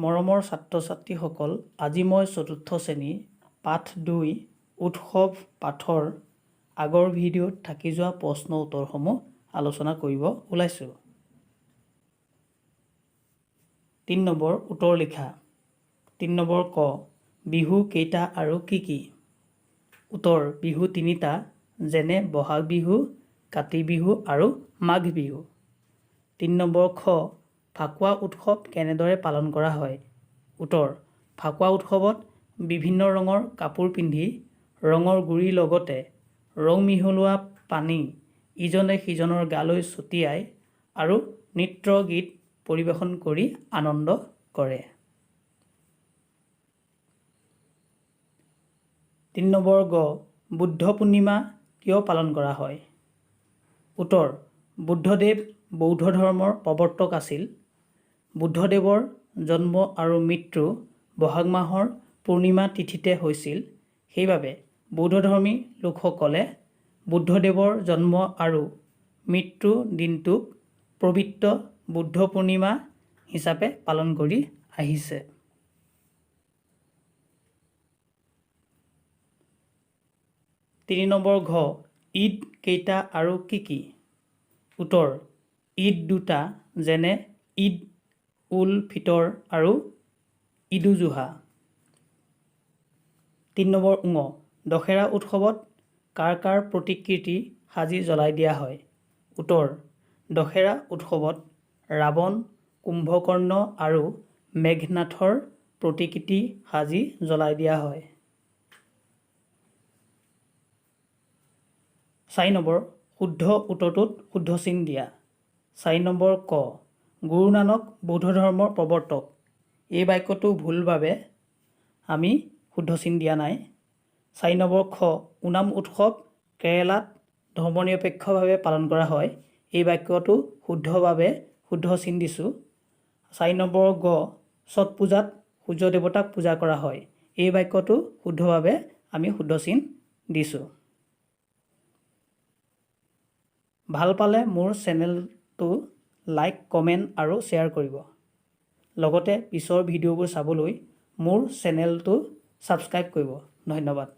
মৰমৰ ছাত্ৰ ছাত্ৰীসকল, আজি মই চতুৰ্থ শ্ৰেণী পাঠ 2 উৎসৱ পাঠৰ আগৰ ভিডিঅ'ত থাকি যোৱা প্ৰশ্ন উত্তৰসমূহ আলোচনা কৰিব ওলাইছোঁ। 3 নম্বৰ উত্তৰ লিখা। 3 নম্বৰ ক, বিহু কেইটা আৰু কি কি? উত্তৰ, বিহু 3টা, যেনে বহাগ বিহু, কাতি বিহু আৰু মাঘ বিহু। 3 নম্বৰ খ, ফাকুৱা উৎসৱ কেনেদৰে পালন কৰা হয়? উত্তৰ, ফাকুৱা উৎসৱত বিভিন্ন ৰঙৰ কাপোৰ পিন্ধি ৰঙৰ গুৰিৰ লগতে ৰং মিহলোৱা পানী ইজনে সিজনৰ গালৈ ছটিয়াই আৰু নৃত্য গীত পৰিৱেশন কৰি আনন্দ কৰে। 3 নম্বৰ গ, বুদ্ধ পূৰ্ণিমা কিয় পালন কৰা হয়? উত্তৰ, বুদ্ধদেৱ বৌদ্ধ ধৰ্মৰ প্ৰৱৰ্তক আছিল। বুদ্ধদেৱৰ জন্ম আৰু মৃত্যু বহাগ মাহৰ পূৰ্ণিমা তিথিতে হৈছিল। সেইবাবে বৌদ্ধধৰ্মী লোকসকলে বুদ্ধদেৱৰ জন্ম আৰু মৃত্যু দিনটোক পবিত্ৰ বুদ্ধ পূৰ্ণিমা হিচাপে পালন কৰি আহিছে। 3 নম্বৰ ঘ, ঈদ কেইটা আৰু কি কি? উত্তৰ, ঈদ 2টা, যেনে ঈদ উল ফিতৰ আৰু ঈদ-উজ-জোহা। 3 নম্বৰ ঙ, দশেৰা উৎসৱত কাৰ কাৰ প্ৰতিকৃতি সাজি জ্বলাই দিয়া হয়? উত্তৰ, দশেৰা উৎসৱত ৰাৱণ, কুম্ভকৰ্ণ আৰু মেঘনাথৰ প্ৰতিকৃতি সাজি জ্বলাই দিয়া হয়। 4 নম্বৰ, শুদ্ধ উত্তৰটোত শুদ্ধ চিন দিয়া। 4 নম্বৰ ক, গুৰু নানক বৌদ্ধ ধৰ্মৰ প্ৰৱৰ্তক। এই বাক্যটো ভুল বাবে আমি শুদ্ধ চিন দিয়া নাই। 4 নম্বৰ খ, ওনাম উৎসৱ কেৰালাত ধৰ্মনিৰপেক্ষভাৱে পালন কৰা হয়। এই বাক্যটো শুদ্ধ বাবে শুদ্ধ চিন দিছোঁ। 4 নম্বৰ গ, ছট পূজাত সূৰ্য দেৱতাক পূজা কৰা হয়। এই বাক্যটো শুদ্ধভাৱে আমি শুদ্ধ চিন দিছোঁ। ভাল পালে মোৰ চেনেলটো লাইক, কমেণ্ট আৰু শ্বেয়াৰ কৰিব। লগতে পিছৰ ভিডিঅ'বোৰ চাবলৈ মোৰ চেনেলটো ছাবস্ক্ৰাইব কৰিব। ধন্যবাদ।